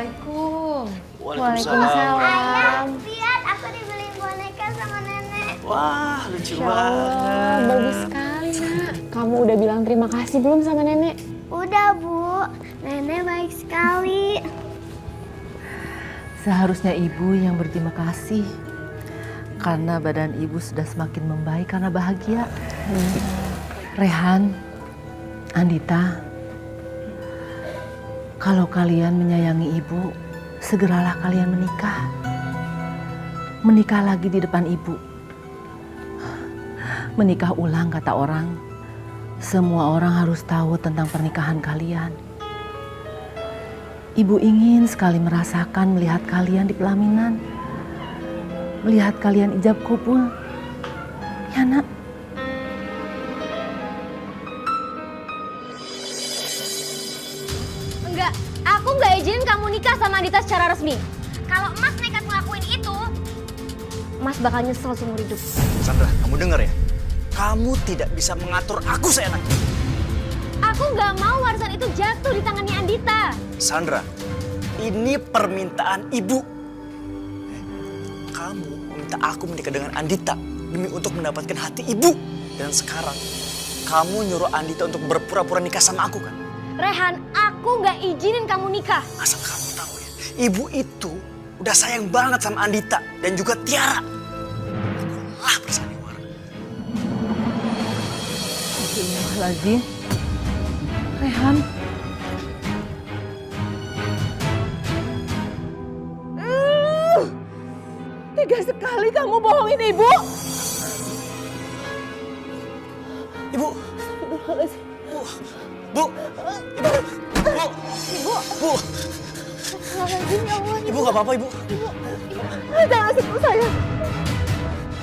Assalamualaikum. Waalaikumsalam. Ayah, lihat aku dibeliin boneka sama nenek. Wah, lucu Masya Allah, banget. bagus sekali nak. Kamu udah bilang terima kasih belum sama nenek? Udah Bu, nenek baik sekali. Seharusnya ibu yang berterima kasih karena badan ibu sudah semakin membaik karena bahagia. Rehan, Andita, kalau kalian menyayangi ibu, segeralah kalian menikah. Menikah lagi di depan ibu. Menikah ulang kata orang. Semua orang harus tahu tentang pernikahan kalian. Ibu ingin sekali merasakan melihat kalian di pelaminan. Melihat kalian ijab kabul. Ya nak? Enggak, aku nggak izinin kamu nikah sama Andita secara resmi. Kalau Mas nekat ngelakuin itu, Mas bakal nyesel seumur hidup. Sandra, kamu dengar ya? Kamu tidak bisa mengatur aku seenaknya. Aku nggak mau warisan itu jatuh di tangannya Andita. Sandra, ini permintaan ibu. Kamu meminta aku menikah dengan Andita demi untuk mendapatkan hati ibu. Dan sekarang, kamu nyuruh Andita untuk berpura-pura nikah sama aku kan? Rehan, aku nggak izinin kamu nikah. Asal kamu tahu ya, ibu itu udah sayang banget sama Andita dan juga Tiara. Aku lah bersandiwara. Astagfirullahaladzim. Rehan. Tega sekali kamu bohongin ibu. Ibu, Astagfirullahaladzim. Bu, Bu, Ibu nggak apa-apa Ibu. Jangan sentuh saya.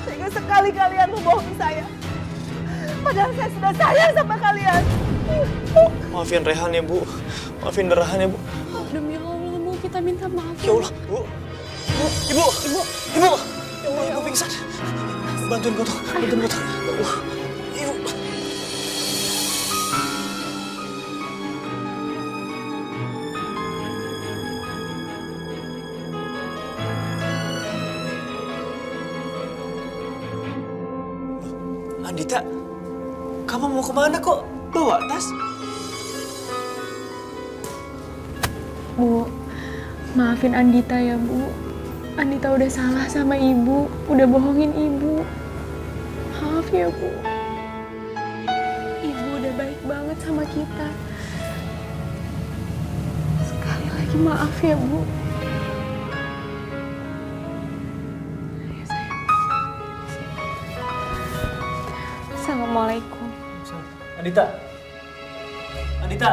Tega sekali kalian membohongi saya. Padahal saya sudah sayang sama kalian. Maafin Rehan ya Bu, maafin Rehan ya Bu. Demi Allah, Bu, kita minta maaf. Ya Allah, Bu, Ibu, ya Allah Ibu pingsan. Bantuin gue tuh, bantuin gue tuh. Ya Allah, Ibu. Andita, kamu mau kemana kok? Bawa tas? Bu, maafin Andita ya, Bu. Andita udah salah sama ibu, udah bohongin ibu. Maaf ya, Bu. Ibu udah baik banget sama kita. Sekali lagi maaf ya, Bu. Ayo, sayang. Assalamualaikum. Andita, Andita.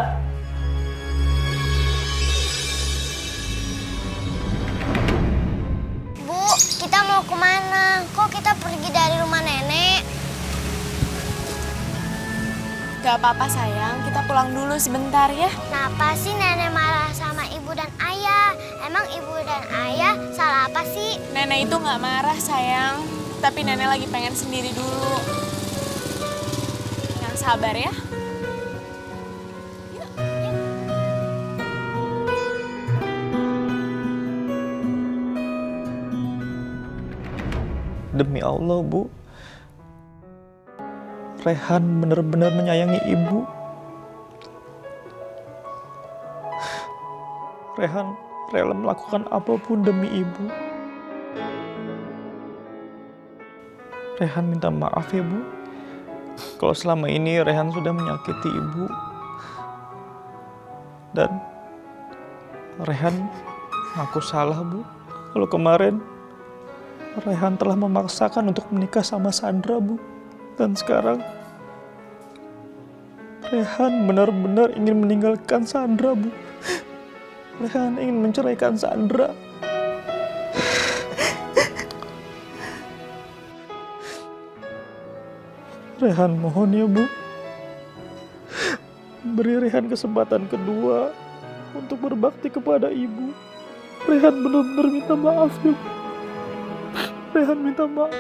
Bu, kita mau kemana? Kok kita pergi dari rumah nenek? Gak apa-apa sayang, kita pulang dulu sebentar ya. Kenapa sih nenek marah sama ibu dan ayah? Emang ibu dan ayah salah apa sih? Nenek itu gak marah sayang, tapi nenek lagi pengen sendiri dulu. Yang sabar ya. Demi Allah, Bu. Rehan benar-benar menyayangi ibu. Rehan rela melakukan apapun demi ibu. Rehan minta maaf ya, Bu. Kalau selama ini Rehan sudah menyakiti ibu. Dan Rehan ngaku salah, Bu. Kalau kemarin Rehan telah memaksakan untuk menikah sama Sandra, Bu. Dan sekarang Rehan benar-benar ingin meninggalkan Sandra, Bu. Rehan ingin menceraikan Sandra. Rehan mohon ya, Bu. Beri Rehan kesempatan kedua untuk berbakti kepada ibu. Rehan benar-benar minta maaf ya, Bu. Rehan minta maaf.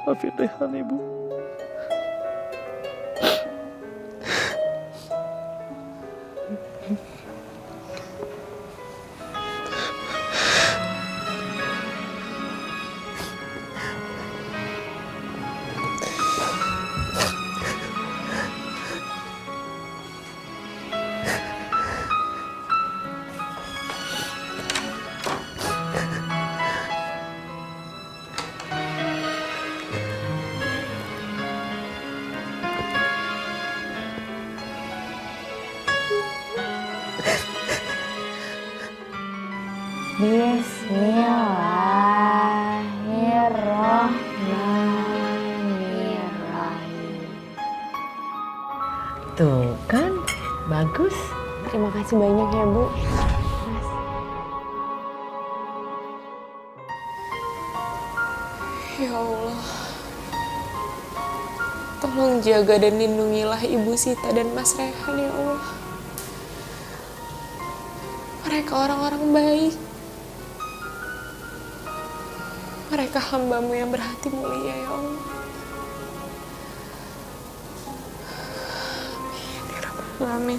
Maafin Rehan, Ibu. Bismillahirrahmanirrahim. Tuh kan, bagus. Terima kasih banyak ya, Bu. Ya Allah. Tolong jaga dan lindungilah Ibu Sita dan Mas Rehan ya Allah. Mereka orang-orang baik. Mereka hamba-Mu yang berhati mulia ya Allah. Amin ya Rabbal Alamin.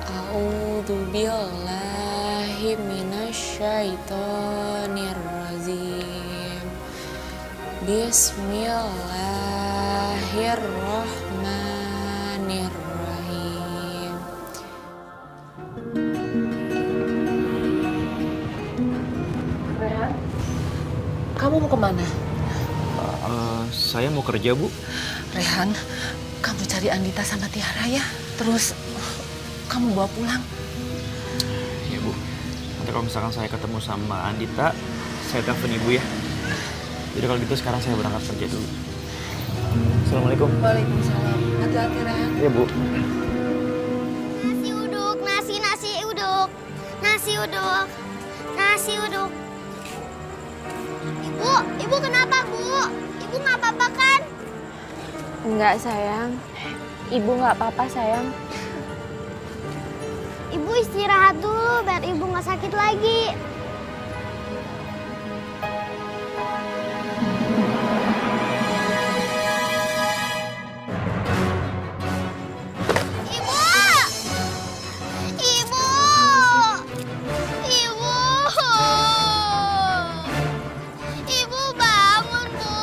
A'udzu billahi minasyaitonir rajim. Bismillahirrahmanirrahim. Rehan, kamu mau kemana? Saya mau kerja, Bu. Rehan, kamu cari Andita sama Tiara ya. Terus kamu bawa pulang. Ya, Bu. Nanti kalau misalkan saya ketemu sama Andita, saya telepon Ibu ya. Jadi kalau gitu sekarang saya berangkat kerja dulu. Assalamualaikum. Waalaikumsalam. Hati-hati Rehan. Iya, Bu. Nasi uduk, nasi uduk. Nasi uduk. Nasi uduk. Ibu kenapa, Bu? Ibu nggak apa-apa kan? Enggak, sayang. Ibu nggak apa-apa, sayang. Ibu istirahat dulu biar Ibu nggak sakit lagi. Ibu! Ibu! Ibu! Ibu bangun, Bu!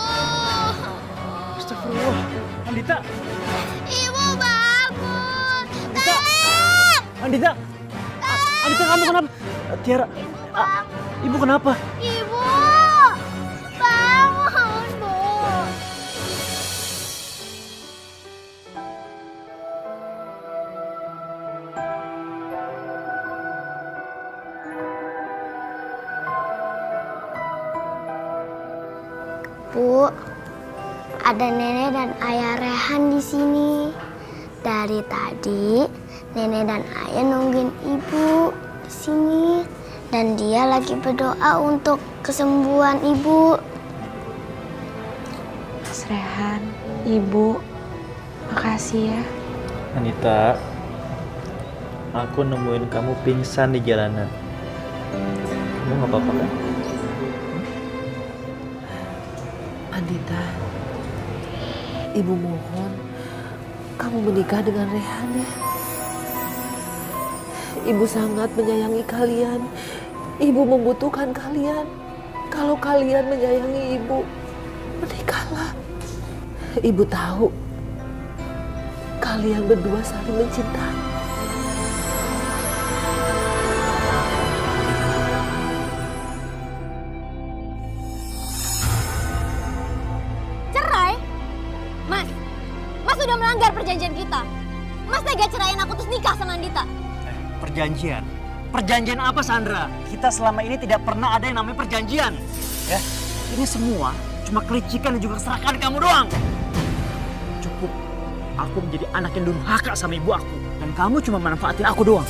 Astagfirullah. Andita. Ibu bangun! Andita. Tolong! Andita. Andita, kamu kenapa? Tiara. Ibu kenapa? Ibu! Bangun, Bu! Bu, ada nenek dan ayah Rehan di sini. Dari tadi, nenek dan ayah nungguin ibu di sini. Dan dia lagi berdoa untuk kesembuhan ibu. Mas Rehan, Ibu, makasih ya. Andita, aku nemuin kamu pingsan di jalanan. Kamu nggak apa-apa kan? Andita, Ibu mohon kamu menikah dengan Rehan ya. Ibu sangat menyayangi kalian. Ibu membutuhkan kalian. Kalau kalian menyayangi Ibu, menikahlah. Ibu tahu kalian berdua saling mencintai. Cerai? Mas udah melanggar perjanjian kita. Mas tega cerain aku terus nikah sama Andita. Perjanjian? Perjanjian apa, Sandra? Kita selama ini tidak pernah ada yang namanya perjanjian. Ya, ini semua cuma kelicikan dan juga keserakahan kamu doang. Cukup, aku menjadi anak yang durhaka sama ibu aku. Dan kamu cuma manfaatin aku doang.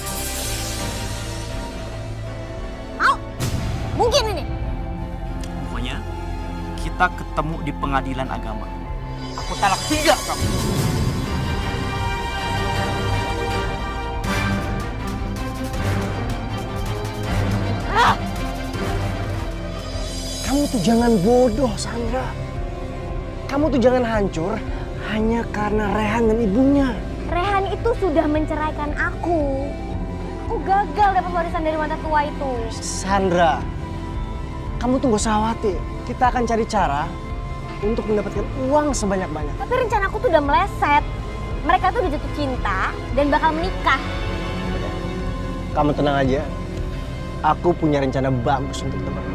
Mungkin ini. Pokoknya, kita ketemu di pengadilan agama. Aku talak 3 kamu. Tiara! Kamu tuh jangan bodoh, Sandra. Kamu tuh jangan hancur hanya karena Rehan dan ibunya. Rehan itu sudah menceraikan aku. Aku gagal dapat warisan dari mantan tua itu. Sandra, kamu tuh gak usah khawatir. Kita akan cari cara untuk mendapatkan uang sebanyak-banyak. Tapi rencana aku tuh udah meleset. Mereka tuh udah jatuh cinta dan bakal menikah. Kamu tenang aja. Aku punya rencana bagus untuk teman.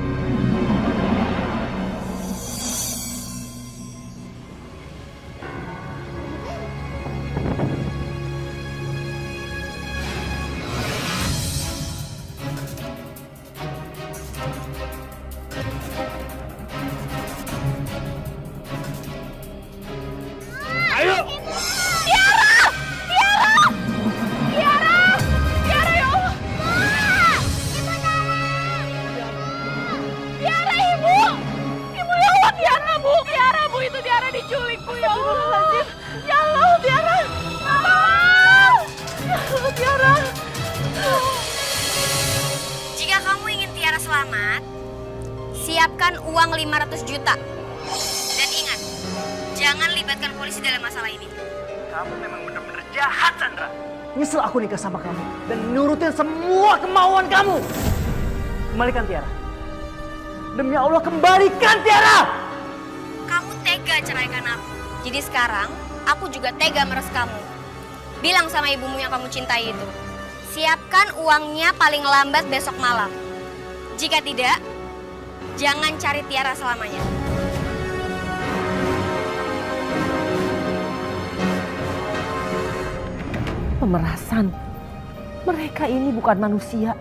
Jika kamu ingin Tiara selamat, siapkan uang 500 juta. Dan ingat, jangan libatkan polisi dalam masalah ini. Kamu memang benar-benar jahat, Sandra. Nyesel aku nikah sama kamu dan nurutin semua kemauan kamu. Kembalikan Tiara. Demi Allah, kembalikan Tiara! Kamu tega ceraikan aku. Jadi sekarang, aku juga tega meres kamu. Bilang sama ibumu yang kamu cintai itu. Siapkan uangnya paling lambat besok malam. Jika tidak, jangan cari Tiara selamanya. Pemerasan. Mereka ini bukan manusia.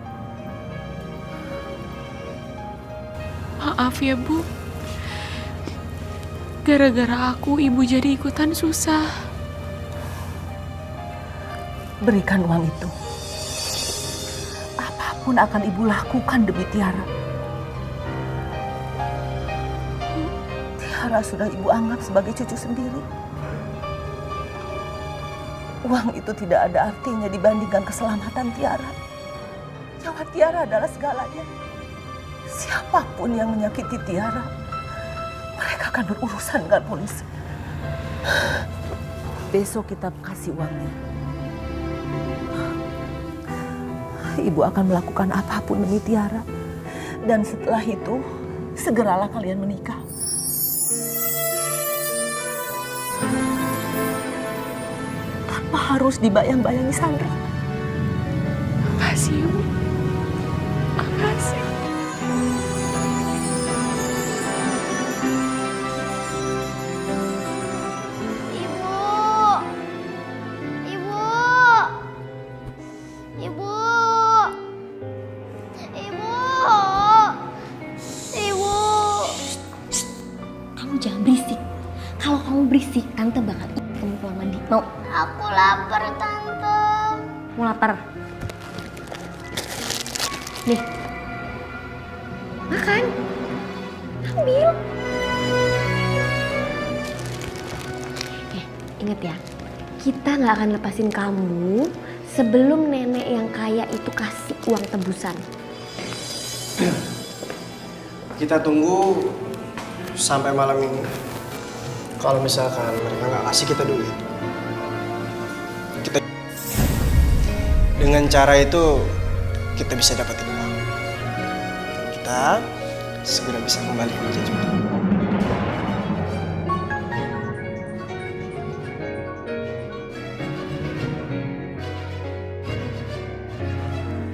Maaf ya Bu. Gara-gara aku, Ibu jadi ikutan susah. Berikan uang itu. Apapun akan Ibu lakukan demi Tiara. Tiara sudah Ibu anggap sebagai cucu sendiri. Uang itu tidak ada artinya dibandingkan keselamatan Tiara. Nyawa Tiara adalah segalanya. Siapapun yang menyakiti Tiara, mereka akan berurusan dengan polisi. Besok kita kasih uangnya. Ibu akan melakukan apapun demi Tiara. Dan setelah itu, segeralah kalian menikah. Tanpa harus dibayang-bayangi Sandra. Makasih Ibu. Makasih. Jangan berisik. Kalau kamu berisik, Tante bakal ikut kamu keluar mandi. Mau? Aku lapar, Tante. Mau lapar? Nih. Makan. Ambil. Ingat ya. Kita nggak akan lepasin kamu sebelum nenek yang kaya itu kasih uang tebusan. Kita tunggu sampai malam ini. Kalau misalkan mereka nggak kasih kita duit, dengan cara itu kita bisa dapetin uang. Kita segera bisa kembali ke Jakarta.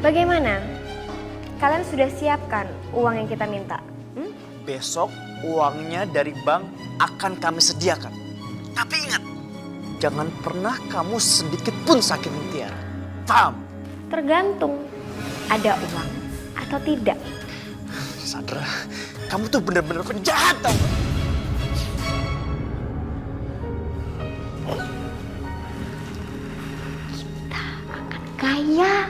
Bagaimana? Kalian sudah siapkan uang yang kita minta? Besok uangnya dari bank akan kami sediakan. Tapi ingat, jangan pernah kamu sedikit pun sakitin Tiara. Paham? Tergantung ada uang atau tidak. Sandra, kamu tuh bener-bener penjahat tau gak? Kita akan kaya.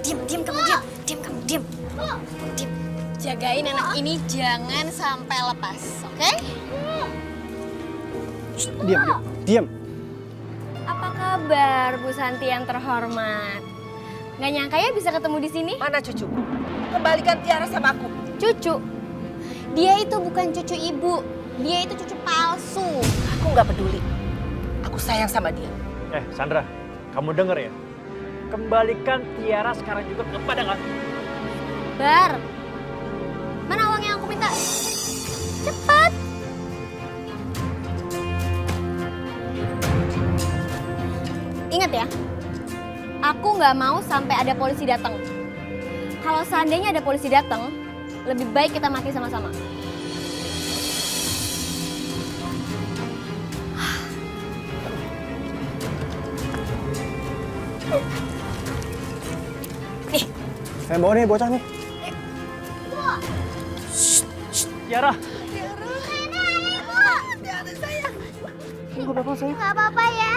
Diam kamu, diam. Jagain anak ini jangan sampai lepas, oke? Diam. Apa kabar Bu Santi yang terhormat? Nggak nyangka ya bisa ketemu di sini? Mana cucuku? Kembalikan Tiara sama aku. Cucu. Dia itu bukan cucu ibu. Dia itu cucu palsu. Aku nggak peduli. Aku sayang sama dia. Sandra, kamu denger ya? Kembalikan Tiara sekarang juga kepada kami. Bar. Mana uang yang aku minta? Cepat. Ingat ya, aku nggak mau sampai ada polisi datang. Kalau seandainya ada polisi datang, lebih baik kita mati sama-sama. Saya bawa nih bocah nih. Tiara, Nggak apa-apa ya.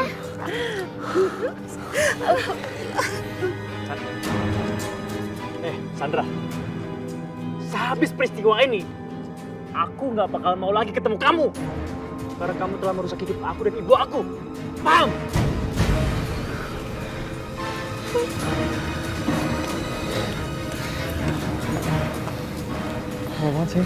Sandra. Sehabis peristiwa ini, aku nggak bakal mau lagi ketemu kamu. Karena kamu telah merusak hidup aku dan ibu aku. Paham? Apa banget sih?